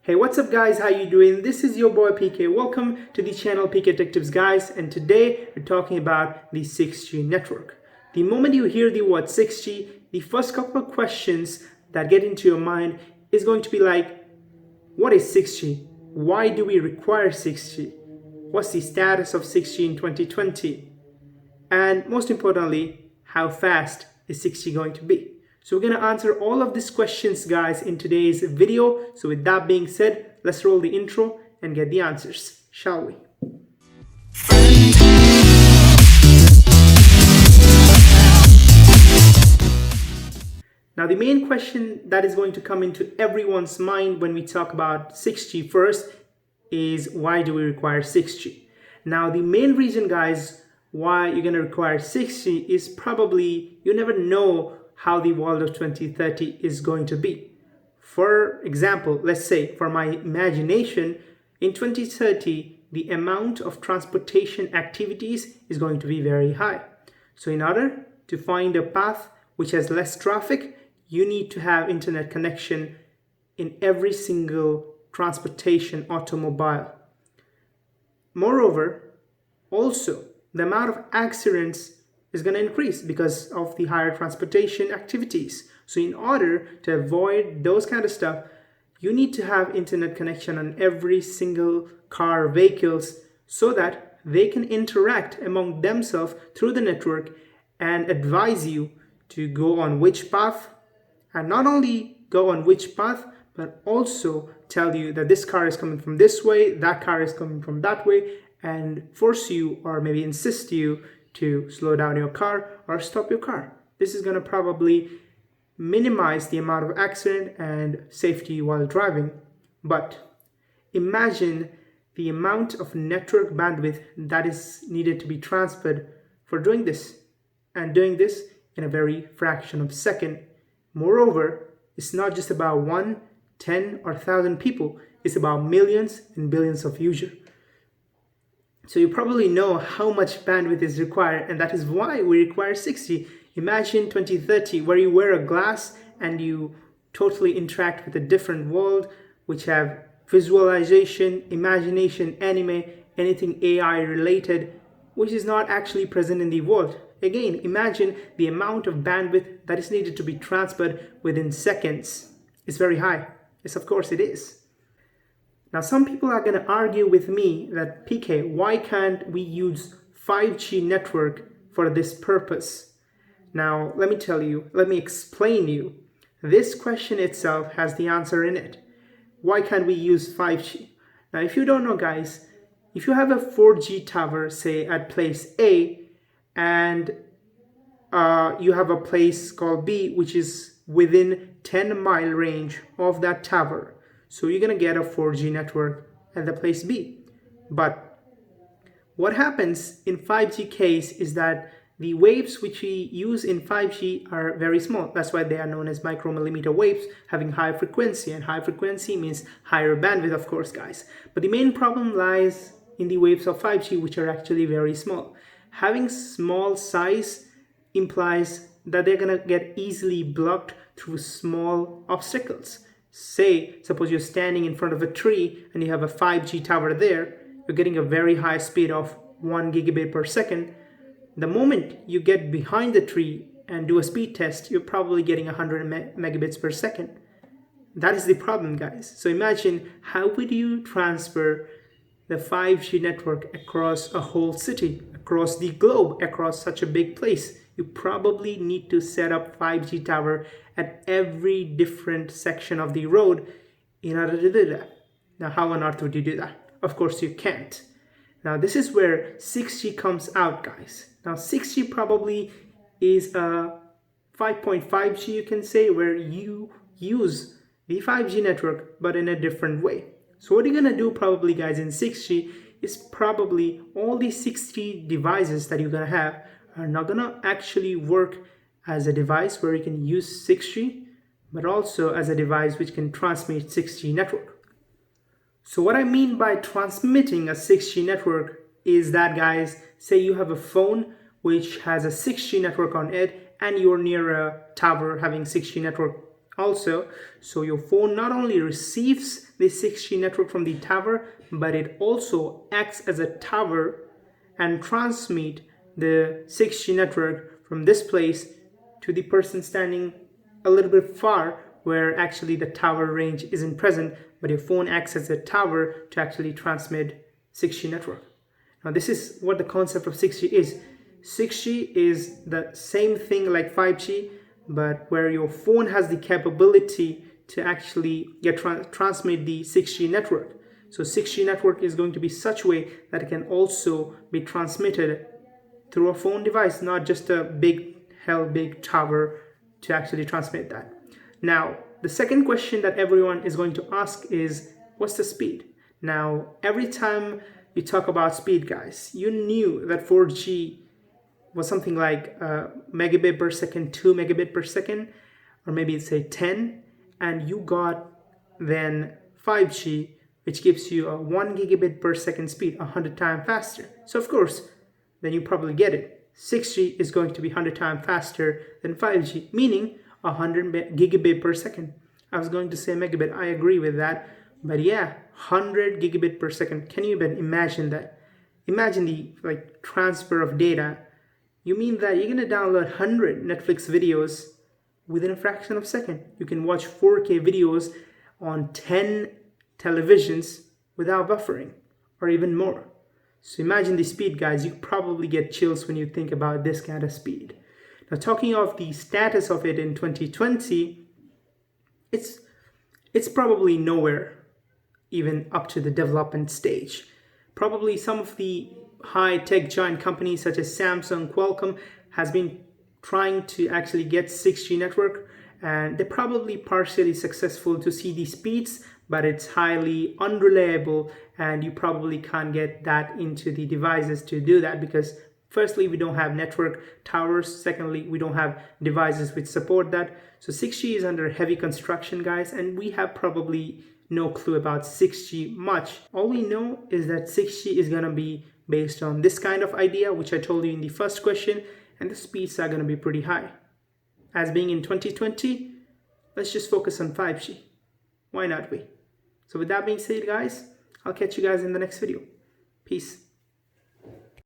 Hey, what's up guys, how you doing? This is your boy PK. Welcome to the channel PK Tech Tips guys, and today we're talking about the 6G network. The moment you hear the word 6G, the first couple of questions that get into your mind is going to be like, what is 6G? Why do we require 6G? What's the status of 6G in 2020? And most importantly, how fast is 6G going to be? So we're going to answer all of these questions guys in today's video. So with that being said, let's roll the intro and get the answers, shall we? Now the main question that is going to come into everyone's mind when we talk about 6G first is, why do we require 6G? Now the main reason guys why you're going to require 6G is probably you never know how the world of 2030 is going to be. For example, let's say for my imagination, in 2030, the amount of transportation activities is going to be very high. So in order to find a path which has less traffic, you need to have internet connection in every single transportation automobile. Moreover, also, the amount of accidents is going to increase because of the higher transportation activities. So in order to avoid those kind of stuff, you need to have internet connection on every single car, vehicles, so that they can interact among themselves through the network and advise you to go on which path, and not only go on which path, but also tell you that this car is coming from this way, that car is coming from that way, and force you or maybe insist you to slow down your car or stop your car. This is going to probably minimize the amount of accident and safety while driving. But imagine the amount of network bandwidth that is needed to be transferred for doing this, and doing this in a very fraction of a second. Moreover, it's not just about 1, 10, or 1,000 people. It's about millions and billions of users. So you probably know how much bandwidth is required, and that is why we require 6G. Imagine 2030 where you wear a glass and you totally interact with a different world which have visualization, imagination, anime, anything AI related, which is not actually present in the world. Again, imagine the amount of bandwidth that is needed to be transferred within seconds. It's very high. Yes, of course it is. Now, some people are going to argue with me that, PK, why can't we use 5G network for this purpose? Now, let me explain you. This question itself has the answer in it. Why can't we use 5G? Now, if you don't know, guys, if you have a 4G tower, say at place A, and you have a place called B, which is within 10-mile range of that tower, so you're going to get a 4G network at the place B. But what happens in 5G case is that the waves which we use in 5G are very small. That's why they are known as micromillimeter waves, having high frequency. And high frequency means higher bandwidth, of course, guys. But the main problem lies in the waves of 5G, which are actually very small. Having small size implies that they're going to get easily blocked through small obstacles. Suppose you're standing in front of a tree and you have a 5G tower there, you're getting a very high speed of 1 gigabit per second. The moment you get behind the tree and do a speed test, you're probably getting 100 megabits per second. That is the problem, guys. So imagine, how would you transfer the 5G network across a whole city, across the globe, across such a big place? You probably need to set up 5G tower at every different section of the road in order to do that. Now, how on earth would you do that? Of course, you can't. Now, this is where 6G comes out, guys. Now, 6G probably is a 5.5G, you can say, where you use the 5G network, but in a different way. So what you're going to do probably, guys, in 6G is probably all these 6G devices that you're going to have are not going to actually work as a device where you can use 6G, but also as a device which can transmit 6G network. So what I mean by transmitting a 6G network is that, guys, say you have a phone which has a 6G network on it and you're near a tower having 6G network Also, so your phone not only receives the 6G network from the tower, but it also acts as a tower and transmit the 6G network from this place to the person standing a little bit far, where actually the tower range isn't present, but your phone acts as a tower to actually transmit 6G network. Now this is what the concept of 6G is. 6G is the same thing like 5G, but where your phone has the capability to actually transmit the 6G network. So 6G network is going to be such a way that it can also be transmitted through a phone device, not just a big tower to actually transmit that. Now, the second question that everyone is going to ask is, what's the speed? Now, every time you talk about speed, guys, you knew that 4G was something like megabit per second, 2 megabit per second, or maybe say 10, and you got then 5G, which gives you a 1 gigabit per second speed, 100 times faster. So of course, then you probably get it. 6G is going to be 100 times faster than 5G, meaning 100 gigabit per second. I was going to say megabit, I agree with that, but yeah, 100 gigabit per second. Can you even imagine that? Imagine the transfer of data. You mean that you're gonna download 100 Netflix videos within a fraction of a second. You can watch 4K videos on 10 televisions without buffering, or even more. So imagine the speed, guys. You probably get chills when you think about this kind of speed. Now, talking of the status of it in 2020, it's probably nowhere even up to the development stage. Probably some of the high-tech giant companies such as Samsung, Qualcomm has been trying to actually get 6G network, and they're probably partially successful to see the speeds, but it's highly unreliable, and you probably can't get that into the devices to do that, because firstly, we don't have network towers. Secondly, we don't have devices which support that. So 6G is under heavy construction, guys, and we have probably no clue about 6G much. All we know is that 6G is gonna be based on this kind of idea, which I told you in the first question, and the speeds are gonna be pretty high. As being in 2020, let's just focus on 5G. Why not we? So with that being said, guys, I'll catch you guys in the next video. Peace.